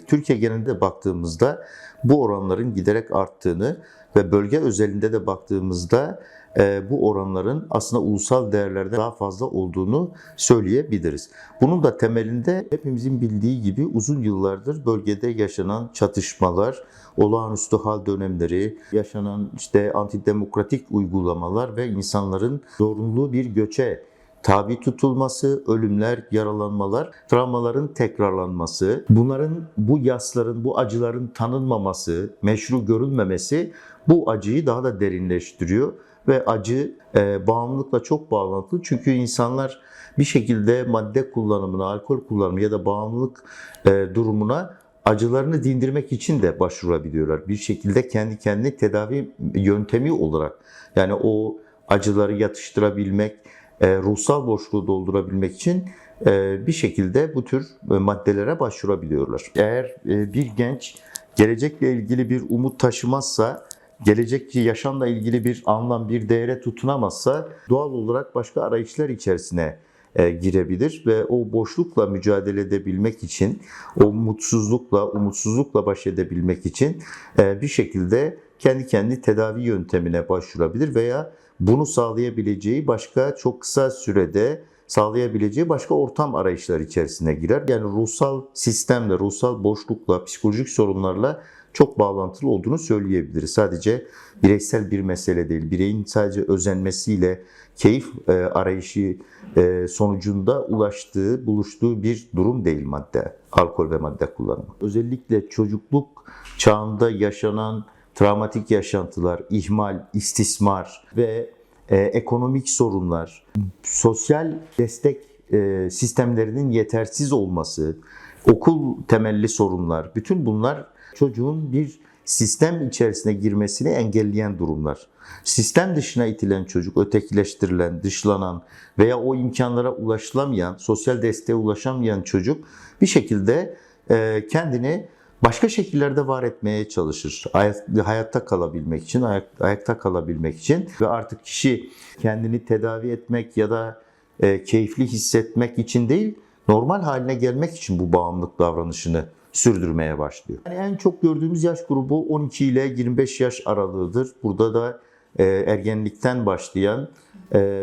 Türkiye genelinde baktığımızda bu oranların giderek arttığını ve bölge özelinde de baktığımızda bu oranların aslında ulusal değerlerde daha fazla olduğunu söyleyebiliriz. Bunun da temelinde hepimizin bildiği gibi uzun yıllardır bölgede yaşanan çatışmalar, olağanüstü hal dönemleri, yaşanan antidemokratik uygulamalar ve insanların zorunlu bir göçe tabi tutulması, ölümler, yaralanmalar, travmaların tekrarlanması, bu yasların, bu acıların tanınmaması, meşru görülmemesi bu acıyı daha da derinleştiriyor ve acı bağımlılıkla çok bağlantılı. Çünkü insanlar bir şekilde madde kullanımına, alkol kullanımı ya da bağımlılık durumuna acılarını dindirmek için de başvurabiliyorlar. Bir şekilde kendi kendine tedavi yöntemi olarak, yani o acıları yatıştırabilmek, ruhsal boşluğu doldurabilmek için bir şekilde bu tür maddelere başvurabiliyorlar. Eğer bir genç gelecekle ilgili bir umut taşımazsa, gelecekteki yaşamla ilgili bir anlam, bir değere tutunamazsa doğal olarak başka arayışlar içerisine girebilir ve o boşlukla mücadele edebilmek için, o mutsuzlukla, umutsuzlukla baş edebilmek için bir şekilde kendi kendi tedavi yöntemine başvurabilir veya bunu sağlayabileceği başka çok kısa sürede sağlayabileceği başka ortam arayışları içerisine girer. Yani ruhsal sistemle, ruhsal boşlukla, psikolojik sorunlarla çok bağlantılı olduğunu söyleyebiliriz. Sadece bireysel bir mesele değil. Bireyin sadece özenmesiyle keyif arayışı sonucunda buluştuğu bir durum değil alkol ve madde kullanımı. Özellikle çocukluk çağında yaşanan travmatik yaşantılar, ihmal, istismar ve ekonomik sorunlar, sosyal destek sistemlerinin yetersiz olması, okul temelli sorunlar, bütün bunlar çocuğun bir sistem içerisine girmesini engelleyen durumlar. Sistem dışına itilen çocuk, ötekileştirilen, dışlanan veya o imkanlara ulaşılamayan, sosyal desteğe ulaşamayan çocuk bir şekilde kendini başka şekillerde var etmeye çalışır. Hayatta kalabilmek için, ayakta kalabilmek için ve artık kişi kendini tedavi etmek ya da keyifli hissetmek için değil, normal haline gelmek için bu bağımlılık davranışını sürdürmeye başlıyor. Yani en çok gördüğümüz yaş grubu 12 ile 25 yaş aralığıdır. Burada da ergenlikten başlayan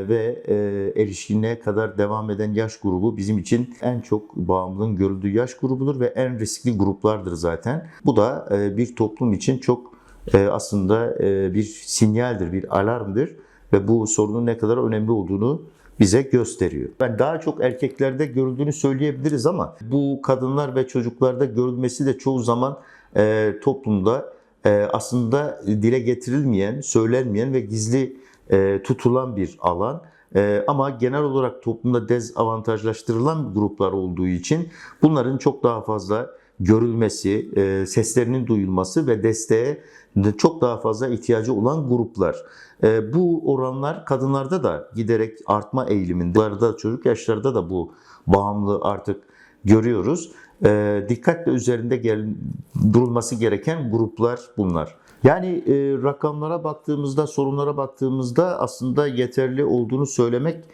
ve erişkinliğe kadar devam eden yaş grubu bizim için en çok bağımlılığın görüldüğü yaş grubudur ve en riskli gruplardır zaten. Bu da bir toplum için çok aslında bir sinyaldir, bir alarmdır ve bu sorunun ne kadar önemli olduğunu bize gösteriyor. Yani daha çok erkeklerde görüldüğünü söyleyebiliriz ama bu kadınlar ve çocuklarda görülmesi de çoğu zaman toplumda aslında dile getirilmeyen, söylenmeyen ve gizli tutulan bir alan. Ama genel olarak toplumda dezavantajlaştırılan gruplar olduğu için bunların çok daha fazla görülmesi, seslerinin duyulması ve desteğe çok daha fazla ihtiyacı olan gruplar. Bu oranlar kadınlarda da giderek artma eğiliminde. Çocuk yaşlarda da bu bağımlılığı artık görüyoruz. Dikkatle üzerinde durulması gereken gruplar bunlar. Yani rakamlara baktığımızda, sorunlara baktığımızda aslında yeterli olduğunu söylemek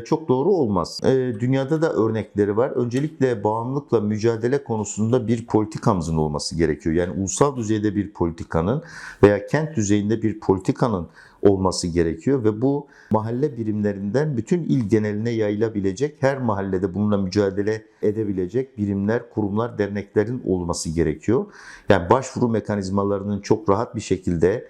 çok doğru olmaz. Dünyada da örnekleri var. Öncelikle bağımlılıkla mücadele konusunda bir politikamızın olması gerekiyor. Yani ulusal düzeyde bir politikanın veya kent düzeyinde bir politikanın olması gerekiyor ve bu mahalle birimlerinden bütün il geneline yayılabilecek, her mahallede bununla mücadele edebilecek birimler, kurumlar, derneklerin olması gerekiyor. Yani başvuru mekanizmalarının çok rahat bir şekilde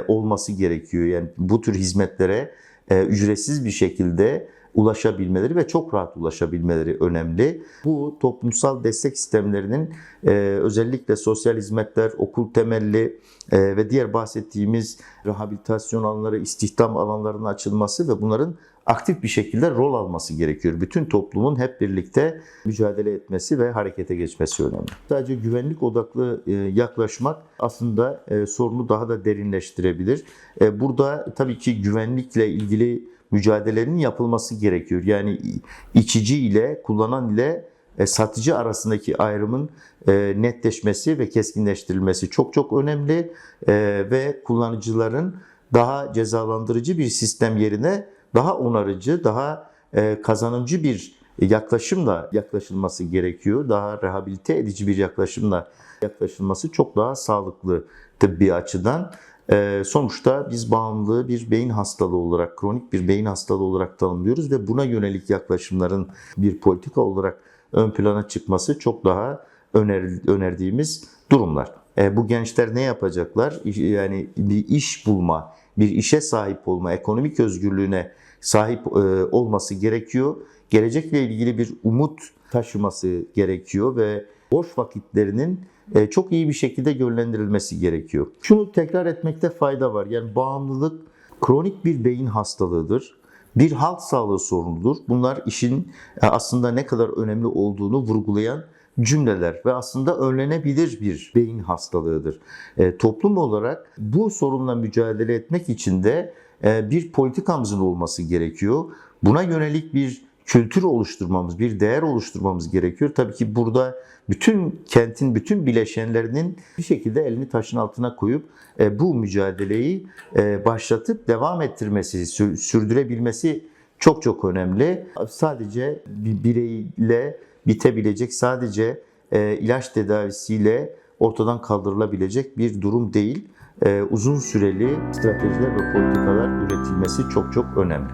olması gerekiyor. Yani bu tür hizmetlere ücretsiz bir şekilde ulaşabilmeleri ve çok rahat ulaşabilmeleri önemli. Bu toplumsal destek sistemlerinin özellikle sosyal hizmetler, okul temelli ve diğer bahsettiğimiz rehabilitasyon alanları, istihdam alanlarının açılması ve bunların aktif bir şekilde rol alması gerekiyor. Bütün toplumun hep birlikte mücadele etmesi ve harekete geçmesi önemli. Sadece güvenlik odaklı yaklaşmak aslında sorunu daha da derinleştirebilir. Burada tabii ki güvenlikle ilgili mücadelenin yapılması gerekiyor. Yani içici ile kullanan ile satıcı arasındaki ayrımın netleşmesi ve keskinleştirilmesi çok çok önemli ve kullanıcıların daha cezalandırıcı bir sistem yerine daha onarıcı, daha kazanımcı bir yaklaşımla yaklaşılması gerekiyor. Daha rehabilite edici bir yaklaşımla yaklaşılması çok daha sağlıklı tıbbi açıdan. Sonuçta biz bağımlılığı bir beyin hastalığı olarak, kronik bir beyin hastalığı olarak tanımlıyoruz ve buna yönelik yaklaşımların bir politika olarak ön plana çıkması çok daha önerdiğimiz durumlar. Bu gençler ne yapacaklar? Yani bir iş bulma, bir işe sahip olma, ekonomik özgürlüğüne sahip olması gerekiyor. Gelecekle ilgili bir umut taşıması gerekiyor ve boş vakitlerinin çok iyi bir şekilde yönlendirilmesi gerekiyor. Şunu tekrar etmekte fayda var. Yani bağımlılık kronik bir beyin hastalığıdır. Bir halk sağlığı sorunudur. Bunlar işin aslında ne kadar önemli olduğunu vurgulayan cümleler ve aslında önlenebilir bir beyin hastalığıdır. Toplum olarak bu sorunla mücadele etmek için de bir politikamızın olması gerekiyor. Buna yönelik bir kültür oluşturmamız, bir değer oluşturmamız gerekiyor. Tabii ki burada bütün kentin bütün bileşenlerinin bir şekilde elini taşın altına koyup bu mücadeleyi başlatıp devam ettirmesi, sürdürebilmesi çok çok önemli. Sadece bir bireyle bitebilecek, sadece ilaç tedavisiyle ortadan kaldırılabilecek bir durum değil. Uzun süreli stratejiler ve politikalar üretilmesi çok çok önemli.